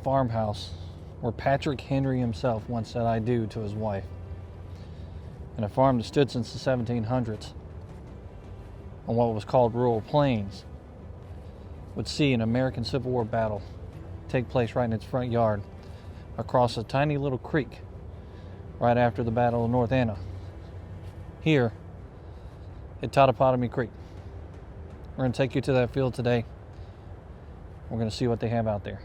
farmhouse where Patrick Henry himself once said "I do" to his wife, and a farm that stood since the 1700s on what was called rural plains would see an American Civil War battle take place right in its front yard across a tiny little creek right after the Battle of North Anna here at Totopotomoy Creek. We're going to take you to that field today. We're going to see what they have out there.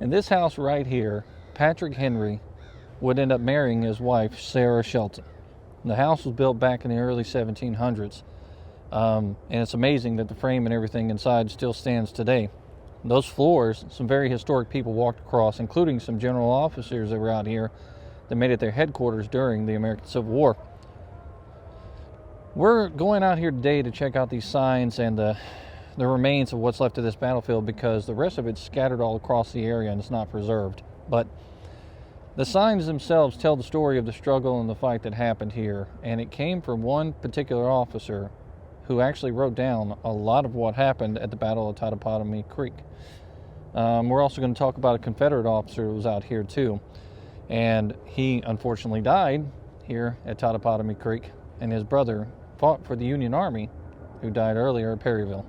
In this house right here, Patrick Henry would end up marrying his wife, Sarah Shelton. The house was built back in the early 1700s, and it's amazing that the frame and everything inside still stands today. Those floors, some very historic people walked across, including some general officers that were out here that made it their headquarters during the American Civil War. We're going out here today to check out these signs and the remains of what's left of this battlefield, because the rest of it's scattered all across the area and it's not preserved. But the signs themselves tell the story of the struggle and the fight that happened here, and it came from one particular officer who actually wrote down a lot of what happened at the Battle of Totopotomoy Creek. We're also going to talk about a Confederate officer who was out here too, and he unfortunately died here at Totopotomoy Creek, and his brother fought for the Union Army, who died earlier at Perryville.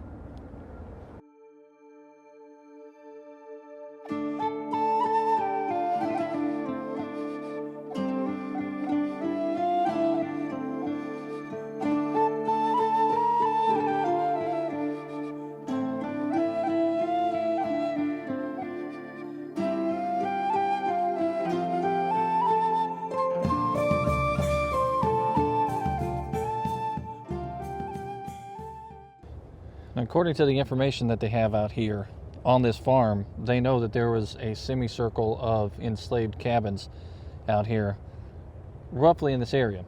According to the information that they have out here on this farm, they know that there was a semicircle of enslaved cabins out here, roughly in this area.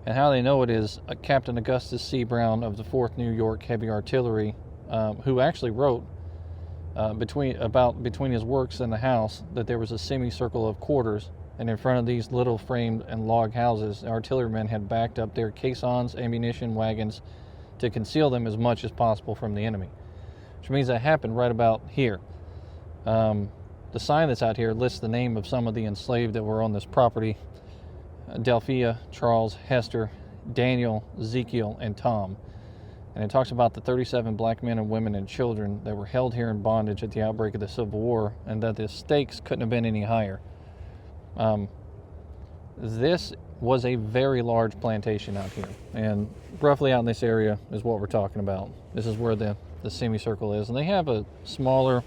And how they know it is Captain Augustus C. Brown of the 4th New York Heavy Artillery, who actually wrote between his works and the house that there was a semicircle of quarters, and in front of these little framed and log houses, artillerymen had backed up their caissons, ammunition wagons, to conceal them as much as possible from the enemy, which means that happened right about here. The sign that's out here lists the name of some of the enslaved that were on this property: Delphia, Charles, Hester, Daniel, Ezekiel, and Tom. And it talks about the 37 black men and women and children that were held here in bondage at the outbreak of the Civil War, and that the stakes couldn't have been any higher. This was a very large plantation out here, and roughly out in this area is what we're talking about. This is where the semicircle is, and they have a smaller,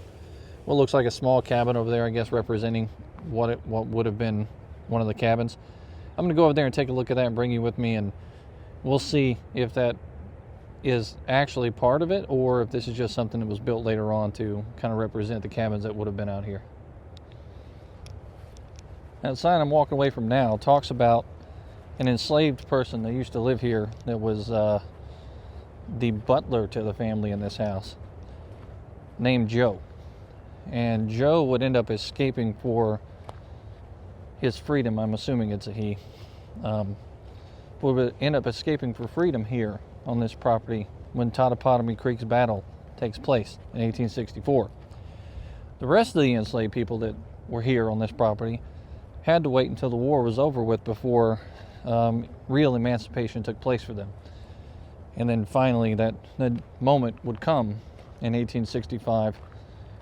what looks like a small cabin over there, I guess, representing what would have been one of the cabins. I'm going to go over there and take a look at that and bring you with me, and we'll see if that is actually part of it, or if this is just something that was built later on to kind of represent the cabins that would have been out here. Now, the sign I'm walking away from now talks about an enslaved person that used to live here that was the butler to the family in this house, named Joe. And Joe would end up escaping for his freedom. I'm assuming it's a he. Would end up escaping for freedom here on this property when Totopotomoy Creek's battle takes place in 1864. The rest of the enslaved people that were here on this property had to wait until the war was over with before real emancipation took place for them. And then finally that moment would come in 1865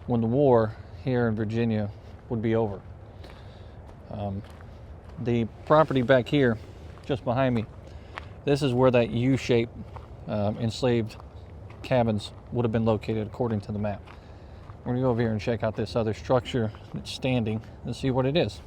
when the war here in Virginia would be over. The property back here, just behind me, this is where that U-shaped enslaved cabins would have been located according to the map. We're going to go over here and check out this other structure that's standing and see what it is.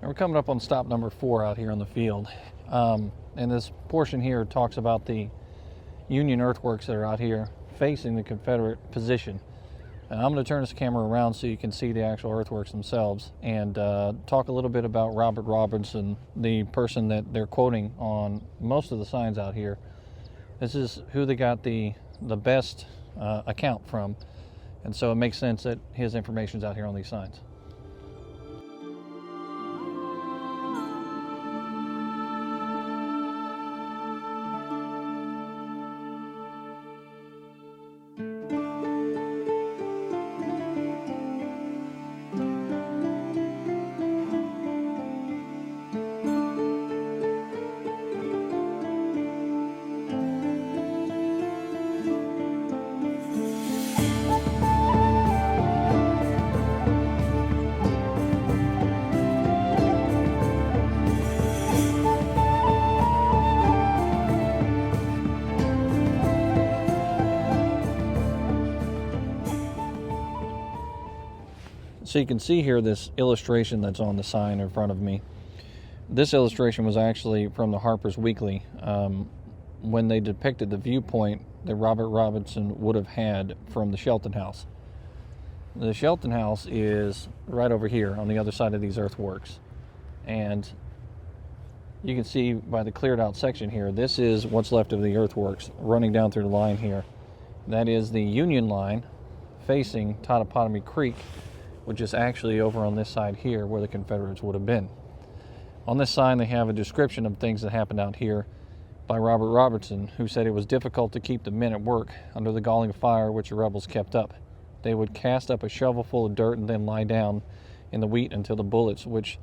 We're coming up on stop number 4 out here on the field. And this portion here talks about the Union earthworks that are out here facing the Confederate position. And I'm going to turn this camera around so you can see the actual earthworks themselves and talk a little bit about Robert Robertson, the person that they're quoting on most of the signs out here. This is who they got the best account from, and so it makes sense that his information's out here on these signs. So you can see here this illustration that's on the sign in front of me. This illustration was actually from the Harper's Weekly when they depicted the viewpoint that Robert Robertson would have had from the Shelton house. The Shelton house is right over here on the other side of these earthworks. And you can see by the cleared out section here, this is what's left of the earthworks running down through the line here. That is the Union line facing Totopotomoy Creek, which is actually over on this side here where the Confederates would have been. On this sign they have a description of things that happened out here by Robert Robertson, who said it was difficult to keep the men at work under the galling fire which the rebels kept up. They would cast up a shovel full of dirt and then lie down in the wheat until the bullets which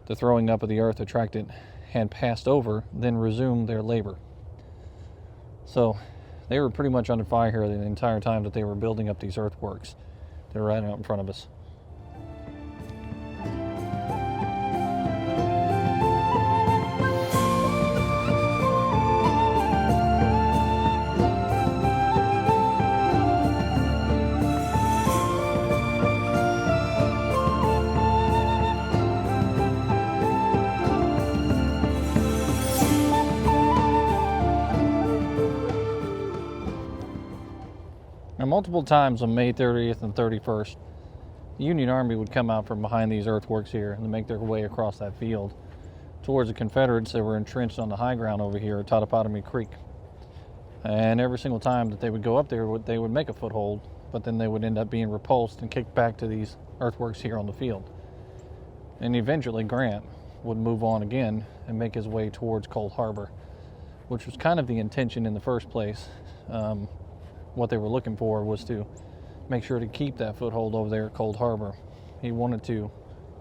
the throwing up of the earth attracted had passed over, then resumed their labor. So they were pretty much under fire here the entire time that they were building up these earthworks. They're right out in front of us. Now, multiple times on May 30th and 31st, the Union Army would come out from behind these earthworks here and make their way across that field towards the Confederates that were entrenched on the high ground over here at Totopotomoy Creek. And every single time that they would go up there, they would make a foothold, but then they would end up being repulsed and kicked back to these earthworks here on the field. And eventually Grant would move on again and make his way towards Cold Harbor, which was kind of the intention in the first place. What they were looking for was to make sure to keep that foothold over there at Cold Harbor. He wanted to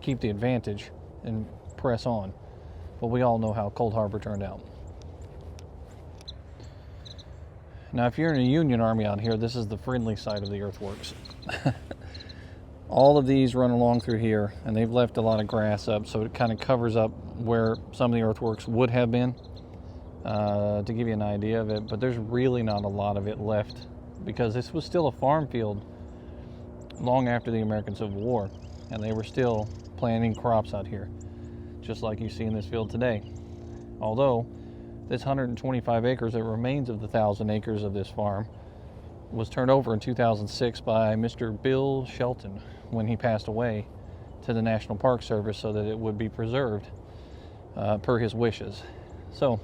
keep the advantage and press on, but we all know how Cold Harbor turned out. Now, if you're in a Union Army out here, this is the friendly side of the earthworks. All of these run along through here, and they've left a lot of grass up, so it kind of covers up where some of the earthworks would have been, to give you an idea of it. But there's really not a lot of it left, because this was still a farm field long after the American Civil War, and they were still planting crops out here, just like you see in this field today. Although this 125 acres that remains of the 1,000 acres of this farm was turned over in 2006 by Mr. Bill Shelton when he passed away to the National Park Service so that it would be preserved per his wishes. So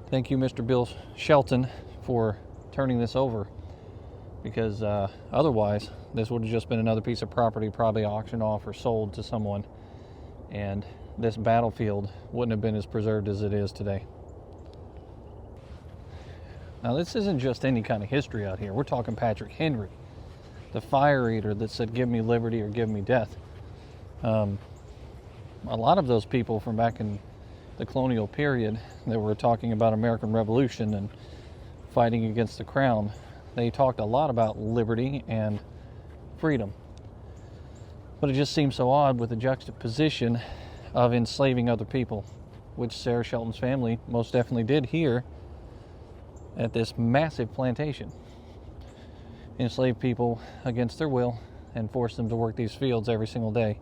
thank you, Mr. Bill Shelton, for turning this over, because otherwise this would have just been another piece of property probably auctioned off or sold to someone, and this battlefield wouldn't have been as preserved as it is today. Now, this isn't just any kind of history out here. We're talking Patrick Henry, the fire eater that said, "Give me liberty or give me death." A lot of those people from back in the colonial period that were talking about American Revolution and fighting against the crown, they talked a lot about liberty and freedom. But it just seems so odd with the juxtaposition of enslaving other people, which Sarah Shelton's family most definitely did here at this massive plantation. Enslaved people against their will and forced them to work these fields every single day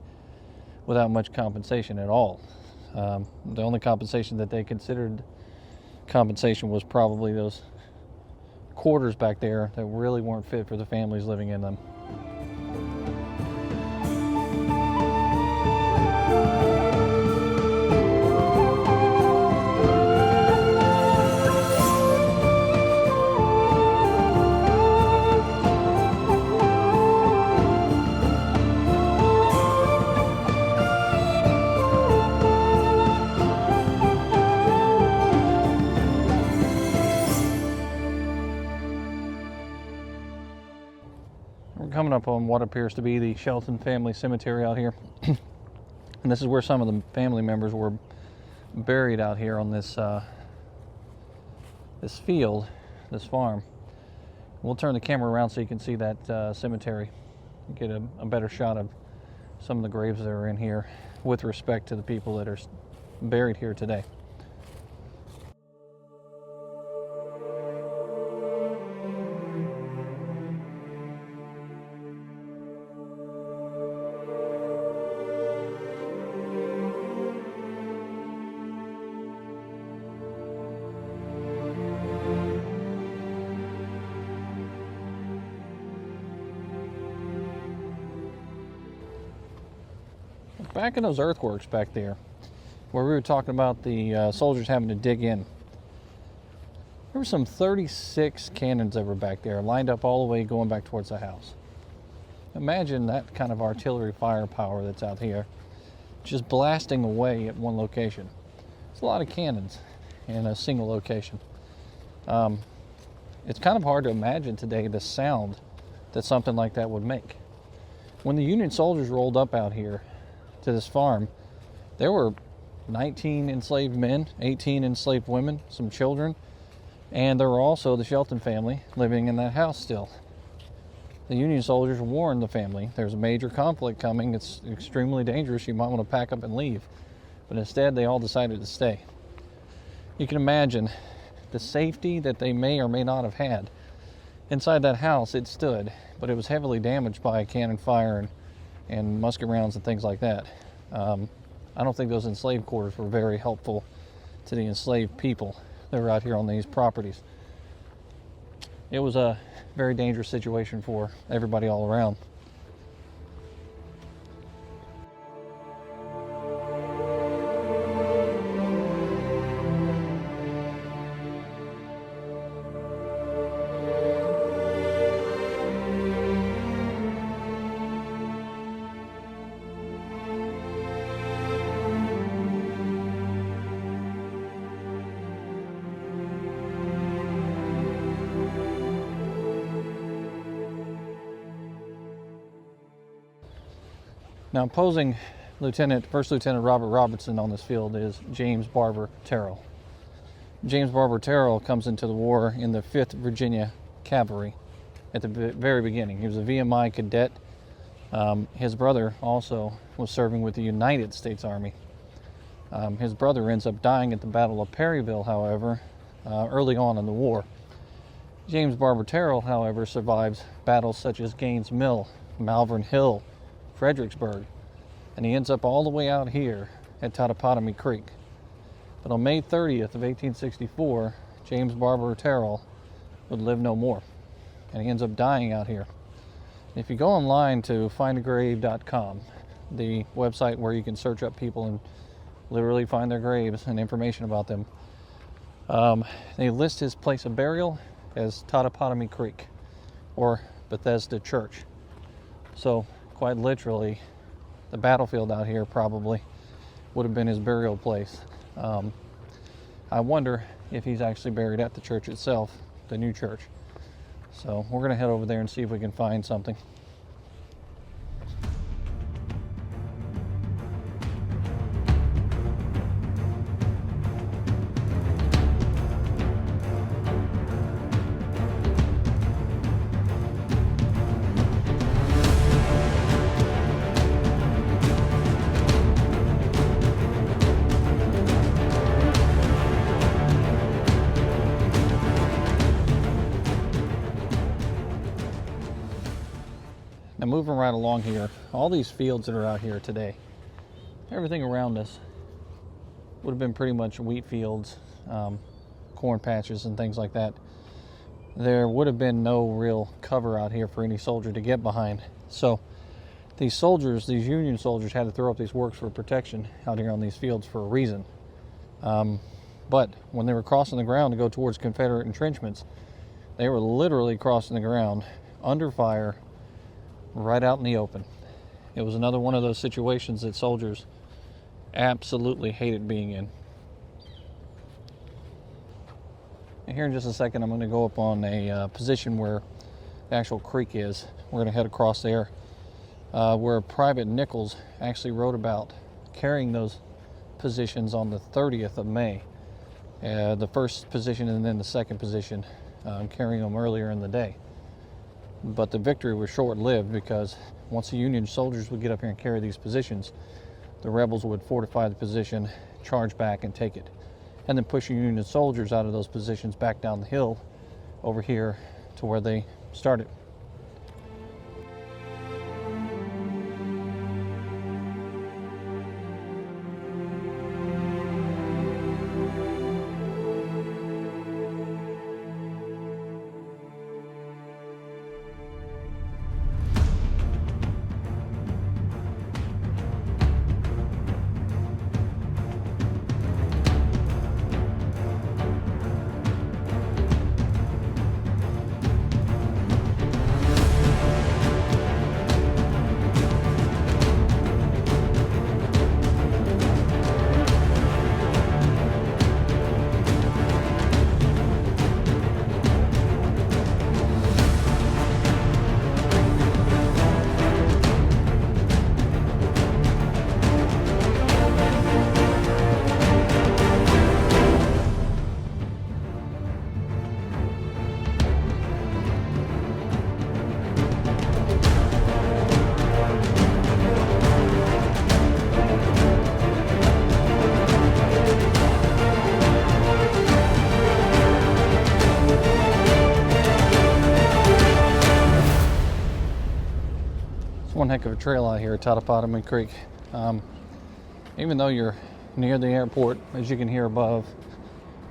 without much compensation at all. The only compensation that they considered compensation was probably those quarters back there that really weren't fit for the families living in them. Coming up on what appears to be the Shelton family cemetery out here. And this is where some of the family members were buried out here on this this field, this farm. We'll turn the camera around so you can see that cemetery, get a better shot of some of the graves that are in here with respect to the people that are buried here today. Back in those earthworks back there, where we were talking about the soldiers having to dig in, there were some 36 cannons that were back there, lined up all the way going back towards the house. Imagine that kind of artillery firepower that's out here, just blasting away at one location. It's a lot of cannons in a single location. It's kind of hard to imagine today the sound that something like that would make. When the Union soldiers rolled up out here to this farm, there were 19 enslaved men, 18 enslaved women, some children, and there were also the Shelton family living in that house still. The Union soldiers warned the family, there's a major conflict coming, it's extremely dangerous, you might want to pack up and leave. But instead, they all decided to stay. You can imagine the safety that they may or may not have had. Inside that house, it stood, but it was heavily damaged by cannon fire and musket rounds and things like that. I don't think those enslaved quarters were very helpful to the enslaved people that were out here on these properties. It was a very dangerous situation for everybody all around. Now, opposing First Lieutenant Robert Robertson on this field is James Barber Terrell. James Barber Terrell comes into the war in the 5th Virginia Cavalry at the very beginning. He was a VMI cadet. His brother also was serving with the United States Army. His brother ends up dying at the Battle of Perryville, however, early on in the war. James Barber Terrell, however, survives battles such as Gaines Mill, Malvern Hill, Fredericksburg, and he ends up all the way out here at Totopotomoy Creek. But on May 30th of 1864, James Barber Terrell would live no more, and he ends up dying out here. If you go online to findagrave.com, the website where you can search up people and literally find their graves and information about them, they list his place of burial as Totopotomoy Creek or Bethesda Church. So quite literally, the battlefield out here probably would have been his burial place. I wonder if he's actually buried at the church itself, the new church. So we're going to head over there and see if we can find something. Now, moving right along here, all these fields that are out here today, everything around us would have been pretty much wheat fields, corn patches and things like that. There would have been no real cover out here for any soldier to get behind. So these soldiers, these Union soldiers, had to throw up these works for protection out here on these fields for a reason. But when they were crossing the ground to go towards Confederate entrenchments, they were literally crossing the ground under fire, right out in the open. It was another one of those situations that soldiers absolutely hated being in. And here in just a second, I'm going to go up on a position where the actual creek is. We're going to head across there, where Private Nichols actually wrote about carrying those positions on the 30th of May. The first position and then the second position, carrying them earlier in the day. But the victory was short-lived because once the Union soldiers would get up here and carry these positions, the rebels would fortify the position, charge back and take it, and then push the Union soldiers out of those positions back down the hill over here to where they started. one heck of a trail out here at Totopotomoy Creek. Even though you're near the airport, as you can hear above,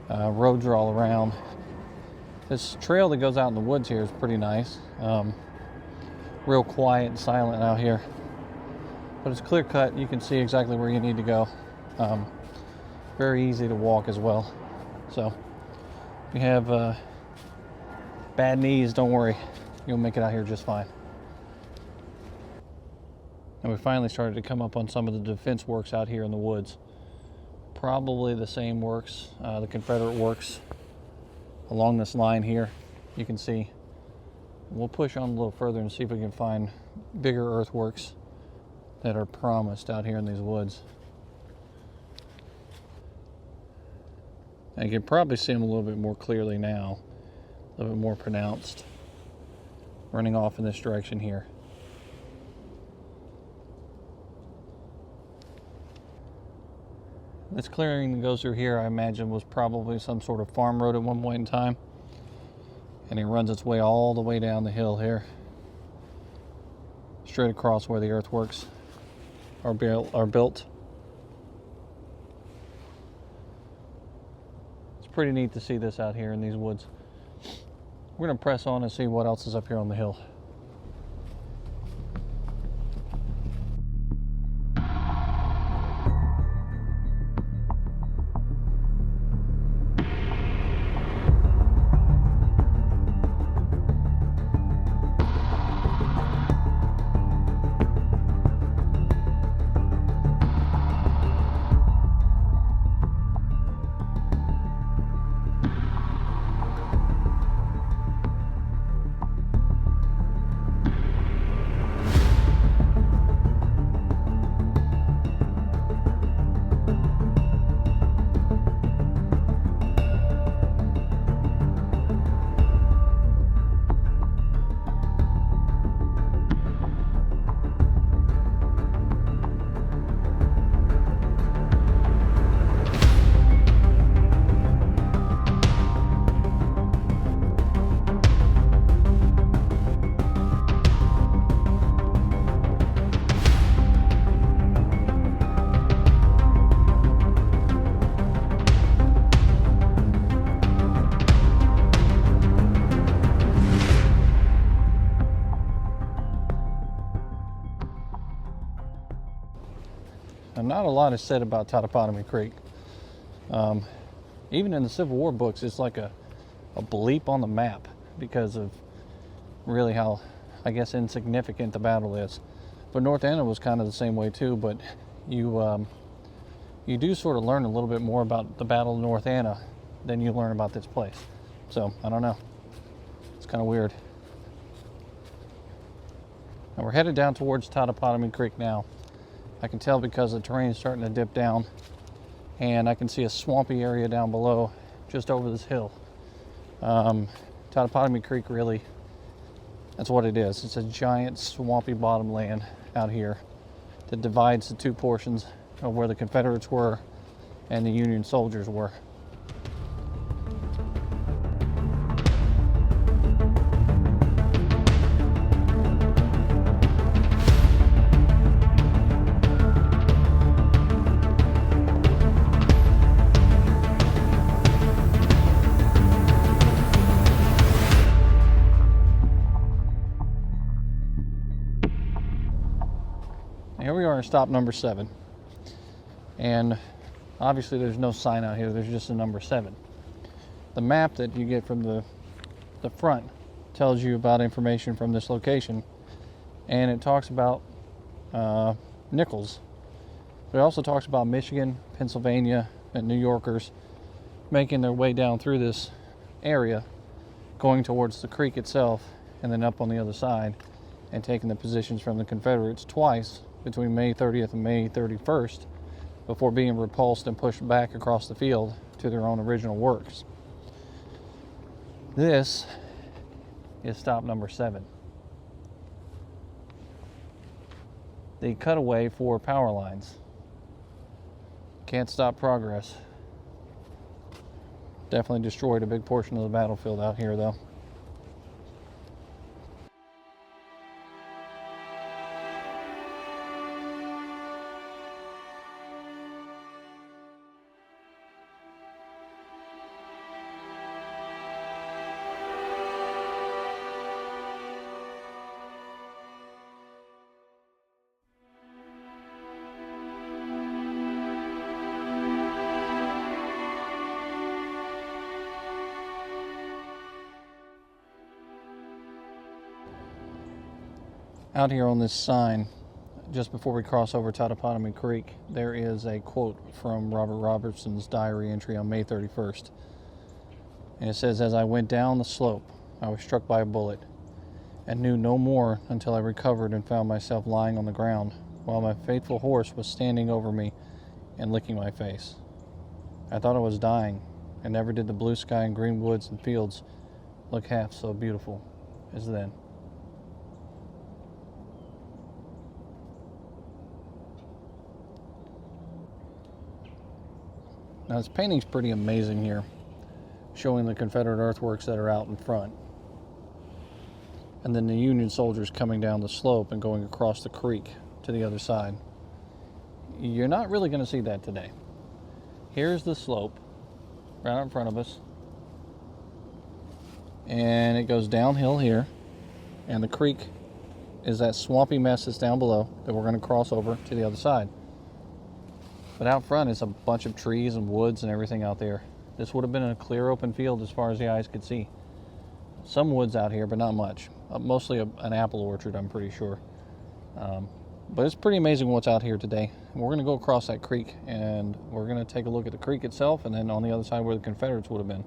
roads are all around. This trail that goes out in the woods here is pretty nice. Real quiet and silent out here. But it's clear cut. You can see exactly where you need to go. Very easy to walk as well. So if you have bad knees, don't worry. You'll make it out here just fine. And we finally started to come up on some of the defense works out here in the woods. Probably the same works, the Confederate works along this line here. You can see. We'll push on a little further and see if we can find bigger earthworks that are promised out here in these woods. And you can probably see them a little bit more clearly now, a little bit more pronounced, running off in this direction here. This clearing that goes through here, I imagine, was probably some sort of farm road at one point in time. And it runs its way all the way down the hill here, straight across where the earthworks are built. It's pretty neat to see this out here in these woods. We're going to press on and see what else is up here on the hill. Not a lot is said about Totopotomoy Creek. Even in the Civil War books, it's like a bleep on the map because of really how, I guess, insignificant the battle is. But North Anna was kind of the same way too, but you do sort of learn a little bit more about the Battle of North Anna than you learn about this place. So, I don't know. It's kind of weird. Now we're headed down towards Totopotomoy Creek now. I can tell because the terrain is starting to dip down, and I can see a swampy area down below just over this hill. Totopotomoy Creek, really, that's what it is. It's a giant swampy bottomland out here that divides the two portions of where the Confederates were and the Union soldiers were. Here we are at stop number 7, and obviously there's no sign out here, there's just a number 7. The map that you get from the front tells you about information from this location, and it talks about Nichols, but it also talks about Michigan, Pennsylvania, and New Yorkers making their way down through this area, going towards the creek itself, and then up on the other side, and taking the positions from the Confederates twice between May 30th and May 31st before being repulsed and pushed back across the field to their own original works. This is stop number 7. The cutaway for power lines. Can't stop progress. Definitely destroyed a big portion of the battlefield out here though. Out here on this sign, just before we cross over Totopotomoy Creek, there is a quote from Robert Robertson's diary entry on May 31st. And it says, "As I went down the slope, I was struck by a bullet, and knew no more until I recovered and found myself lying on the ground, while my faithful horse was standing over me and licking my face. I thought I was dying, and never did the blue sky and green woods and fields look half so beautiful as then." Now this painting's pretty amazing here, showing the Confederate earthworks that are out in front, and then the Union soldiers coming down the slope and going across the creek to the other side. You're not really going to see that today. Here's the slope right out in front of us, and it goes downhill here, and the creek is that swampy mess that's down below that we're going to cross over to the other side. But out front is a bunch of trees and woods and everything out there. This would have been a clear open field as far as the eyes could see. Some woods out here, but not much. Mostly an apple orchard, I'm pretty sure. But it's pretty amazing what's out here today. We're going to go across that creek, and we're going to take a look at the creek itself, and then on the other side where the Confederates would have been.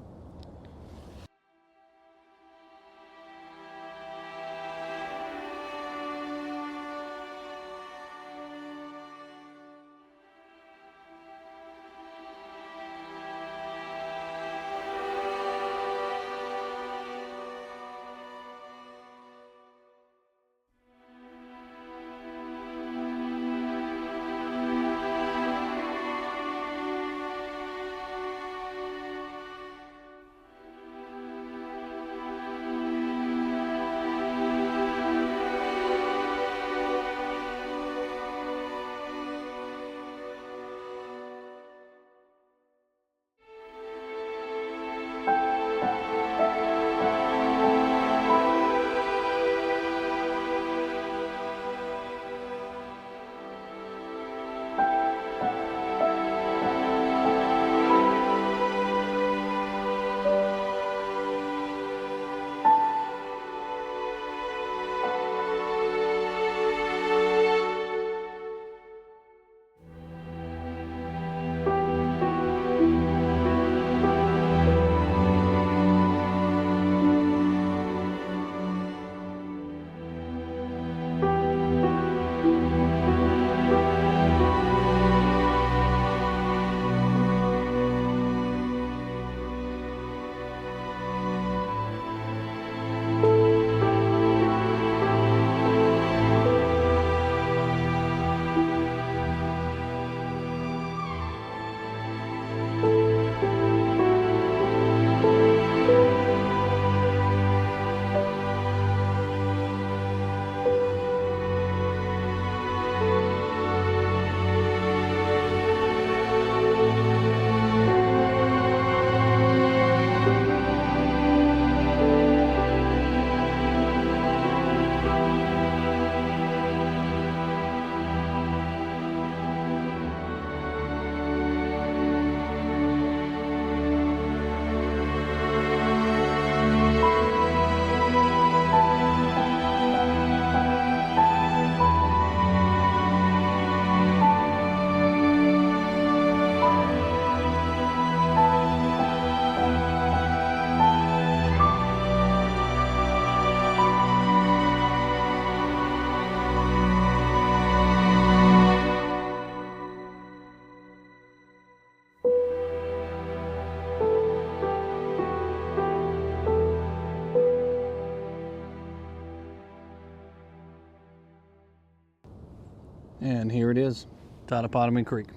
And here it is, Totopotomoy Creek.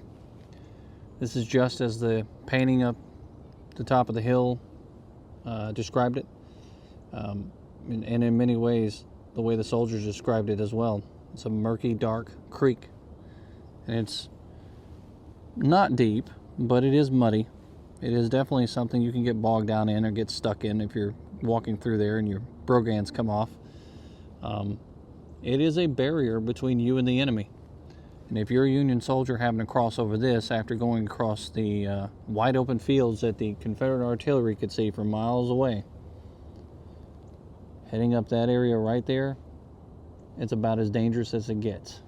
This is just as the painting up the top of the hill described it. And in many ways, the way the soldiers described it as well. It's a murky, dark creek. And it's not deep, but it is muddy. It is definitely something you can get bogged down in or get stuck in if you're walking through there and your brogans come off. It is a barrier between you and the enemy. And if you're a Union soldier having to cross over this after going across the wide open fields that the Confederate artillery could see from miles away, heading up that area right there, it's about as dangerous as it gets.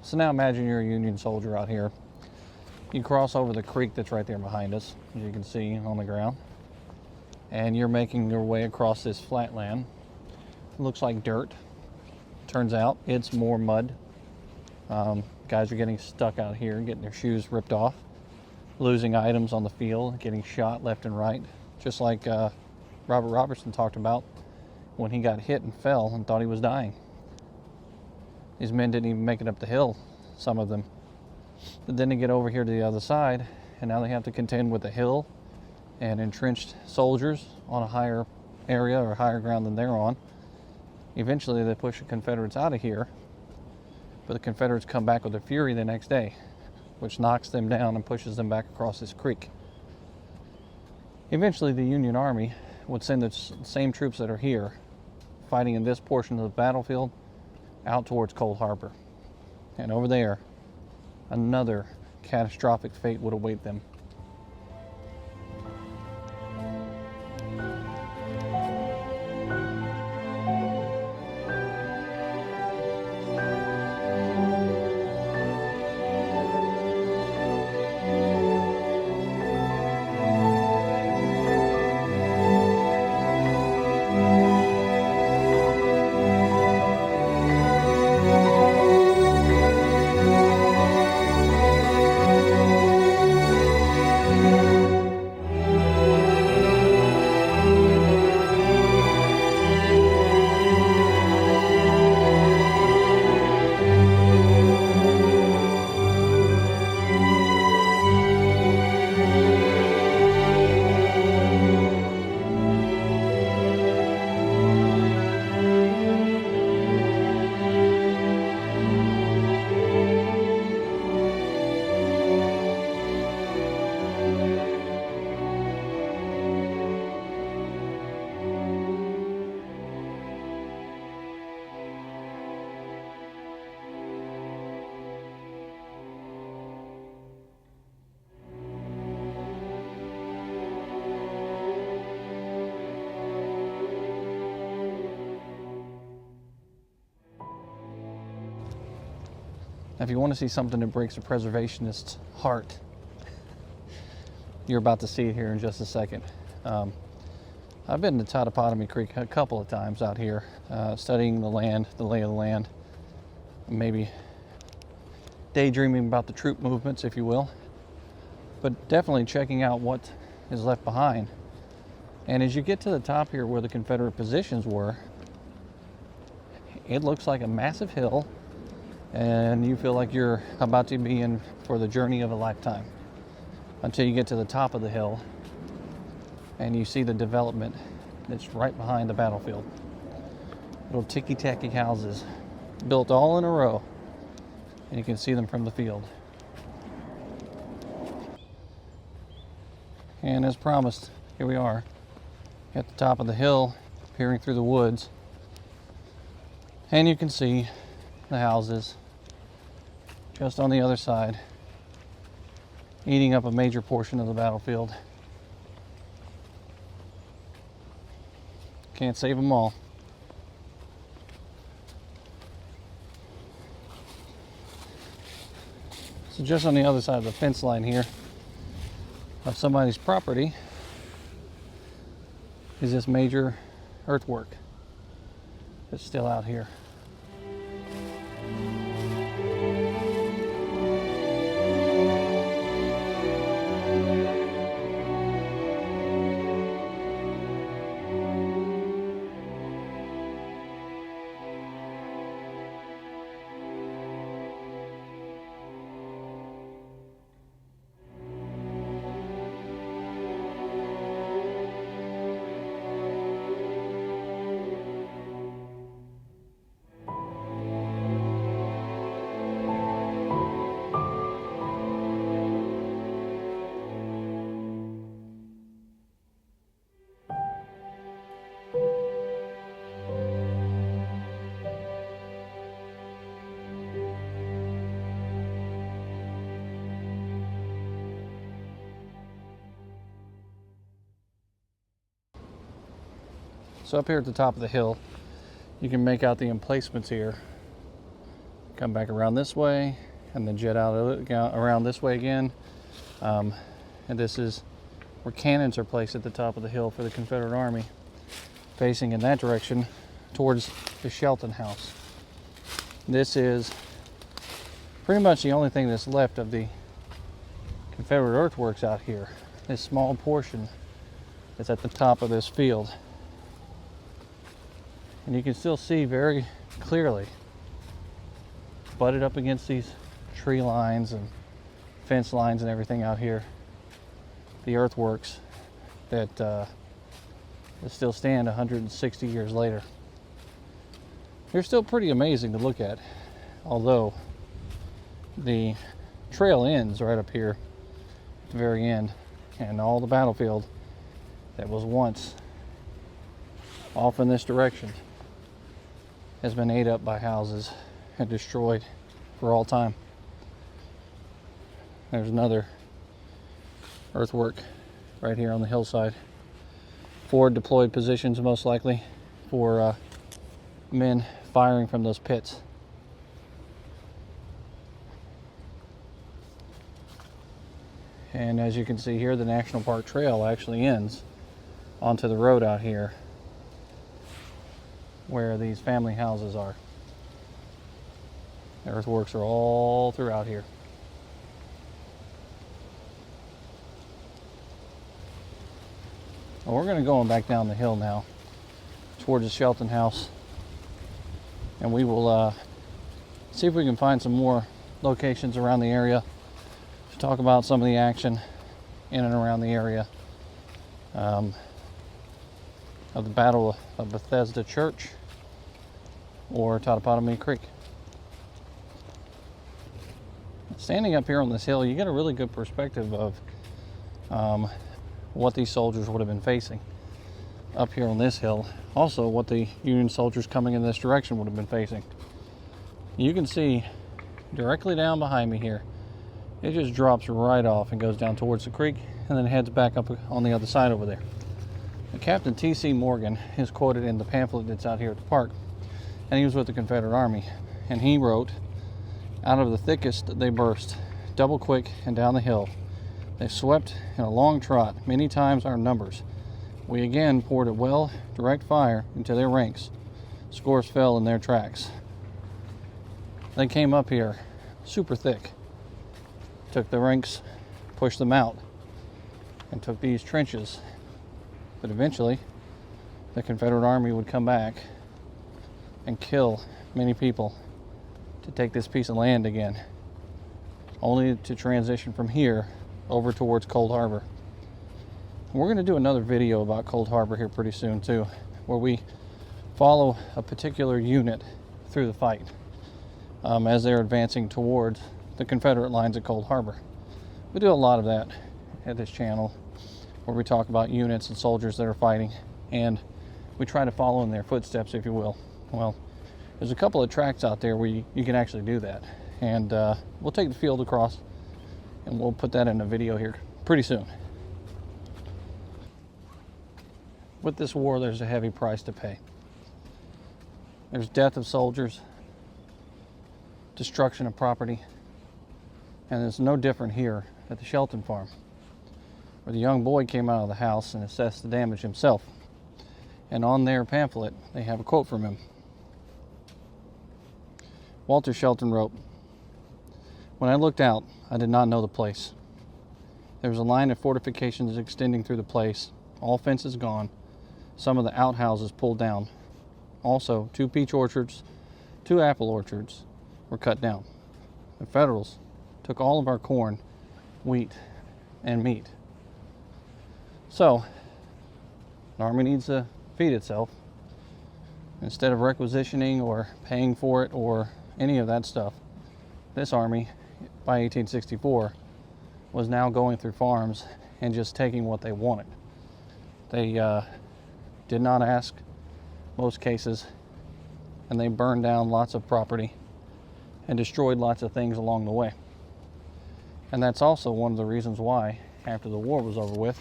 So now imagine you're a Union soldier out here. You cross over the creek that's right there behind us, as you can see on the ground. And you're making your way across this flat land. It looks like dirt. Turns out it's more mud. Guys are getting stuck out here, getting their shoes ripped off, losing items on the field, getting shot left and right. Just like Robert Robertson talked about when he got hit and fell and thought he was dying. These men didn't even make it up the hill, some of them. But then they get over here to the other side, and now they have to contend with a hill and entrenched soldiers on a higher area or higher ground than they're on. Eventually they push the Confederates out of here, but the Confederates come back with their fury the next day, which knocks them down and pushes them back across this creek. Eventually the Union Army would send the same troops that are here, fighting in this portion of the battlefield, out towards Cold Harbor. And over there, another catastrophic fate would await them. If you want to see something that breaks a preservationist's heart, you're about to see it here in just a second. I've been to Totopotomoy Creek a couple of times out here, studying the land, the lay of the land, maybe daydreaming about the troop movements, if you will, but definitely checking out what is left behind. And as you get to the top here where the Confederate positions were, it looks like a massive hill, and you feel like you're about to be in for the journey of a lifetime until you get to the top of the hill and you see the development that's right behind the battlefield. Little ticky-tacky houses built all in a row, and you can see them from the field. And as promised, here we are at the top of the hill, peering through the woods, and you can see the houses just on the other side, eating up a major portion of the battlefield. Can't save them all. So just on the other side of the fence line here, of somebody's property is this major earthwork that's still out here. So up here at the top of the hill, you can make out the emplacements here. Come back around this way and then jet out around this way again. And this is where cannons are placed at the top of the hill for the Confederate Army, facing in that direction towards the Shelton house. This is pretty much the only thing that's left of the Confederate earthworks out here. This small portion that's at the top of this field. And you can still see very clearly, butted up against these tree lines and fence lines and everything out here, the earthworks that still stand 160 years later. They're still pretty amazing to look at, although the trail ends right up here at the very end, and all the battlefield that was once off in this direction has been ate up by houses and destroyed for all time. There's another earthwork right here on the hillside. Forward deployed positions, most likely for men firing from those pits. And as you can see here, the National Park Trail actually ends onto the road out here where these family houses are. The earthworks are all throughout here. Well, we're going to go on back down the hill now towards the Shelton house, and we will see if we can find some more locations around the area to talk about some of the action in and around the area of the Battle of Bethesda Church or Totopotomoy Creek. Standing up here on this hill, you get a really good perspective of what these soldiers would have been facing up here on this hill. Also, what the Union soldiers coming in this direction would have been facing. You can see directly down behind me here, it just drops right off and goes down towards the creek and then heads back up on the other side over there. Captain T.C. Morgan is quoted in the pamphlet that's out here at the park, and he was with the Confederate Army, and he wrote, "Out of the thickest they burst, double quick and down the hill. They swept in a long trot, many times our numbers. We again poured a well, direct fire into their ranks. Scores fell in their tracks. They came up here super thick, took the ranks, pushed them out, and took these trenches. But eventually, the Confederate Army would come back and kill many people to take this piece of land again, only to transition from here over towards Cold Harbor." We're going to do another video about Cold Harbor here pretty soon too, where we follow a particular unit through the fight as they're advancing towards the Confederate lines at Cold Harbor. We do a lot of that at this channel, where we talk about units and soldiers that are fighting, and we try to follow in their footsteps, if you will. Well, there's a couple of tracks out there where you can actually do that, and we'll take the field across and we'll put that in a video here pretty soon. With this war, there's a heavy price to pay. There's death of soldiers, destruction of property, and it's no different here at the Shelton farm. where the young boy came out of the house and assessed the damage himself. And on their pamphlet, they have a quote from him. Walter Shelton wrote, "When I looked out, I did not know the place. There was a line of fortifications extending through the place, all fences gone, some of the outhouses pulled down. Also, 2 peach orchards, 2 apple orchards were cut down. The Federals took all of our corn, wheat, and meat." So, an army needs to feed itself. Instead of requisitioning or paying for it or any of that stuff, this army, by 1864, was now going through farms and just taking what they wanted. They did not ask, most cases, and they burned down lots of property and destroyed lots of things along the way. And that's also one of the reasons why, after the war was over with,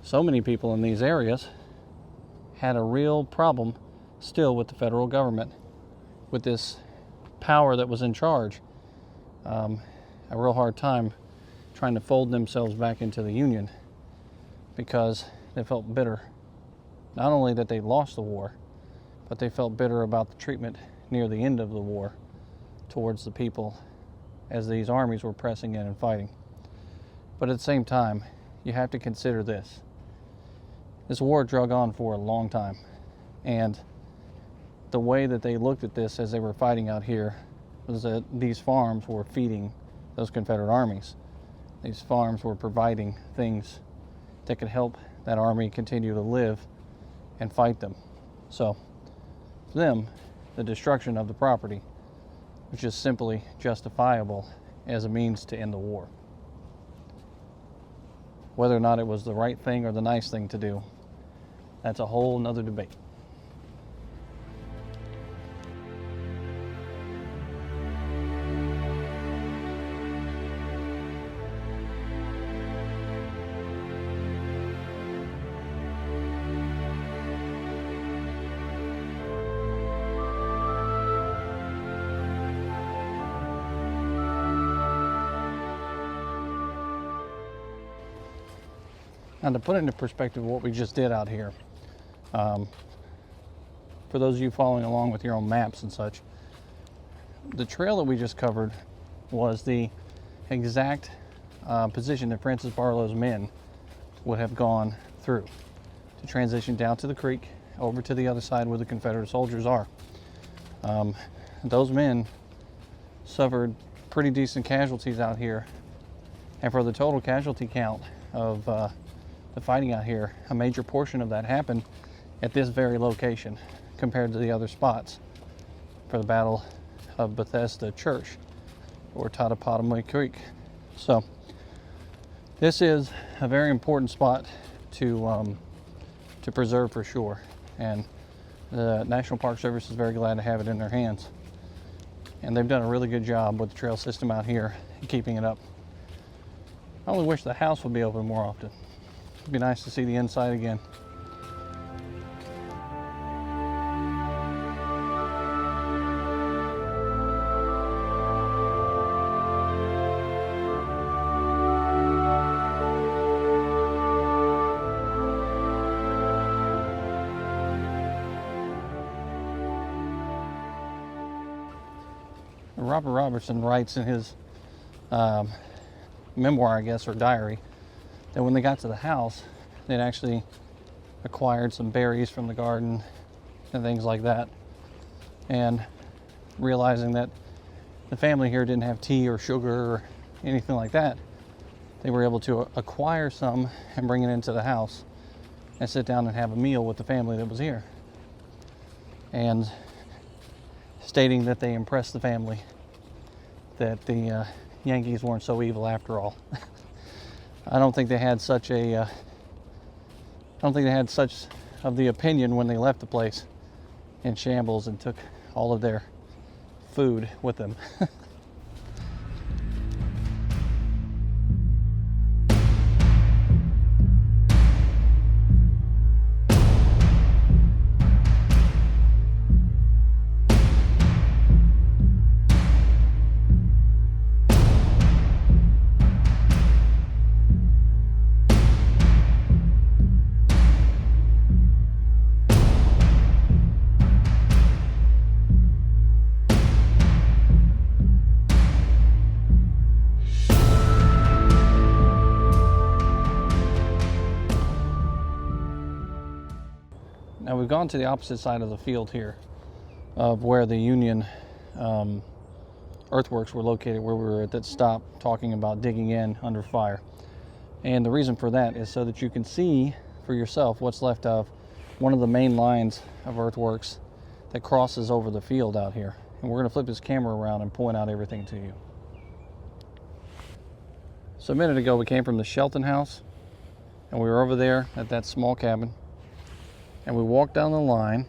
so many people in these areas had a real problem still with the federal government, with this power that was in charge. A real hard time trying to fold themselves back into the Union, because they felt bitter. Not only that they lost the war, but they felt bitter about the treatment near the end of the war towards the people as these armies were pressing in and fighting. But at the same time, you have to consider this. This war drug on for a long time, and the way that they looked at this as they were fighting out here was that these farms were feeding those Confederate armies. These farms were providing things that could help that army continue to live and fight them. So, for them, the destruction of the property was just simply justifiable as a means to end the war. Whether or not it was the right thing or the nice thing to do, that's a whole nother debate. Now, to put it into perspective of what we just did out here, for those of you following along with your own maps and such, the trail that we just covered was the exact position that Francis Barlow's men would have gone through to transition down to the creek, over to the other side where the Confederate soldiers are. Those men suffered pretty decent casualties out here, and for the total casualty count of the fighting out here, a major portion of that happened at this very location compared to the other spots for the Battle of Bethesda Church or Totopotomoy Creek. So this is a very important spot to preserve for sure, and the National Park Service is very glad to have it in their hands, and they've done a really good job with the trail system out here and keeping it up. I only wish the house would be open more often. It'd be nice to see the inside again. Robert Robertson writes in his memoir, I guess, or diary, that when they got to the house, they'd actually acquired some berries from the garden and things like that. And realizing that the family here didn't have tea or sugar or anything like that, they were able to acquire some and bring it into the house and sit down and have a meal with the family that was here. And stating that they impressed the family, that the Yankees weren't so evil after all. I don't think they had such of the opinion when they left the place in shambles and took all of their food with them. we've gone to the opposite side of the field here of where the Union earthworks were located, where we were at that stop talking about digging in under fire. And the reason for that is so that you can see for yourself what's left of one of the main lines of earthworks that crosses over the field out here. And we're going to flip this camera around and point out everything to you. So a minute ago we came from the Shelton house, and we were over there at that small cabin, and we walked down the line,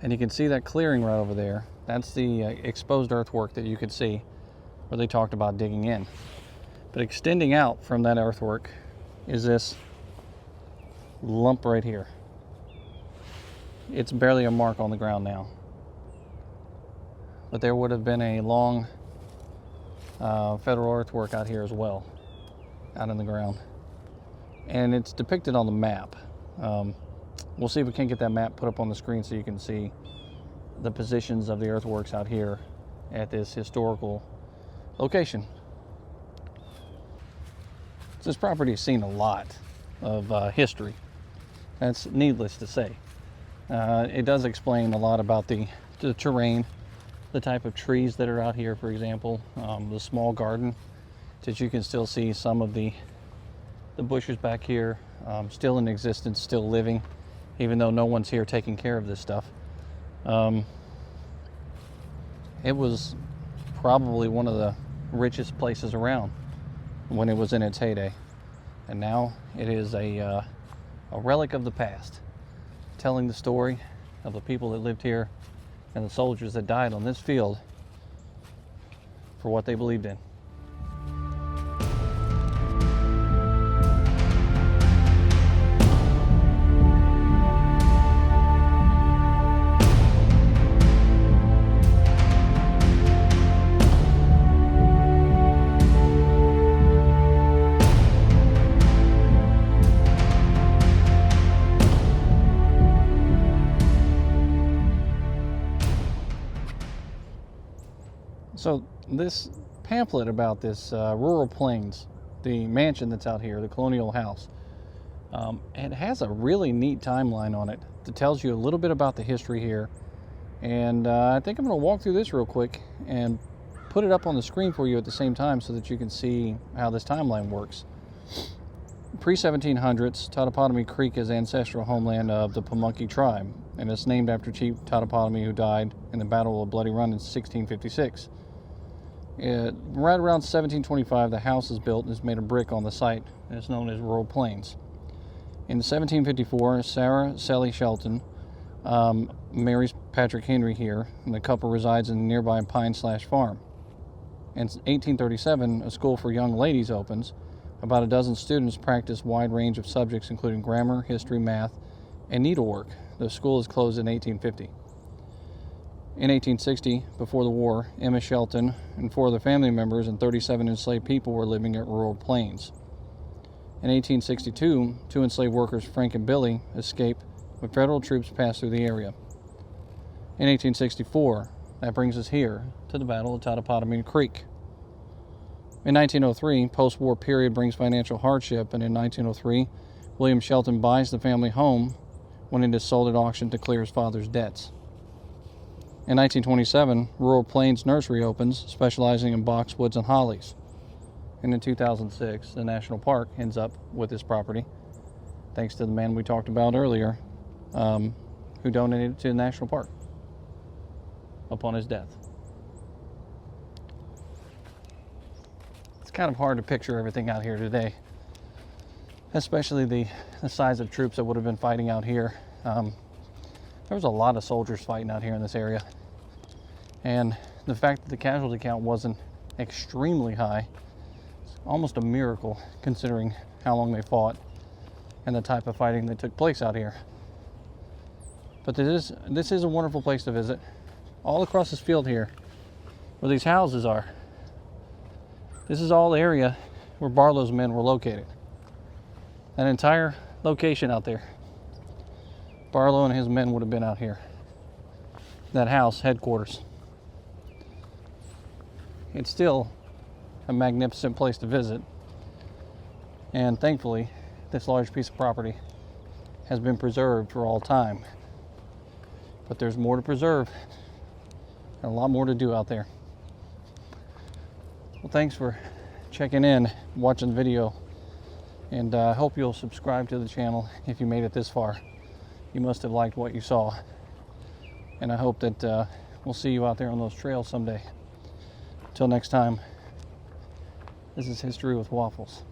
and you can see that clearing right over there. That's the exposed earthwork that you could see where they talked about digging in. But extending out from that earthwork is this lump right here. It's barely a mark on the ground now. But there would have been a long federal earthwork out here as well, out in the ground. And it's depicted on the map. We'll see if we can get that map put up on the screen so you can see the positions of the earthworks out here at this historical location. This property has seen a lot of history. That's needless to say. It does explain a lot about the terrain, the type of trees that are out here, for example, the small garden that you can still see some of the bushes back here still in existence, still living, even though no one's here taking care of this stuff. It was probably one of the richest places around when it was in its heyday, and now it is a relic of the past, telling the story of the people that lived here and the soldiers that died on this field for what they believed in. So this pamphlet about this rural plains, the mansion that's out here, the colonial house, it has a really neat timeline on it that tells you a little bit about the history here. And I think I'm going to walk through this real quick and put it up on the screen for you at the same time so that you can see how this timeline works. Pre-1700s, Totopotomoy Creek is ancestral homeland of the Pamunkey tribe, and it's named after Chief Totopotomoy, who died in the Battle of Bloody Run in 1656. Right around 1725, the house is built and is made of brick on the site, and it's known as Rural Plains. In 1754, Sarah Sally Shelton marries Patrick Henry here, and the couple resides in the nearby Pine/Farm. In 1837, a school for young ladies opens. About a dozen students practice a wide range of subjects, including grammar, history, math, and needlework. The school is closed in 1850. In 1860, before the war, Emma Shelton and 4 of their family members and 37 enslaved people were living at Rural Plains. In 1862, 2 enslaved workers, Frank and Billy, escape when federal troops passed through the area. In 1864, that brings us here to the Battle of Totopotomoy Creek. In 1903, post-war period brings financial hardship, and in 1903, William Shelton buys the family home when it is sold at auction to clear his father's debts. In 1927, Rural Plains Nursery opens, specializing in boxwoods and hollies. And in 2006, the National Park ends up with this property, thanks to the man we talked about earlier, who donated it to the National Park upon his death. It's kind of hard to picture everything out here today, especially the size of troops that would have been fighting out here. There was a lot of soldiers fighting out here in this area, and the fact that the casualty count wasn't extremely high is almost a miracle considering how long they fought and the type of fighting that took place out here. But this is a wonderful place to visit. All across this field here, where these houses are, this is all the area where Barlow's men were located. That entire location out there, Barlow and his men would have been out here. That house, headquarters. It's still a magnificent place to visit. And thankfully, this large piece of property has been preserved for all time. but there's more to preserve and a lot more to do out there. Well, thanks for checking in, watching the video, and I hope you'll subscribe to the channel if you made it this far. You must have liked what you saw, and I hope that we'll see you out there on those trails someday. Until next time, this is History with Waffles.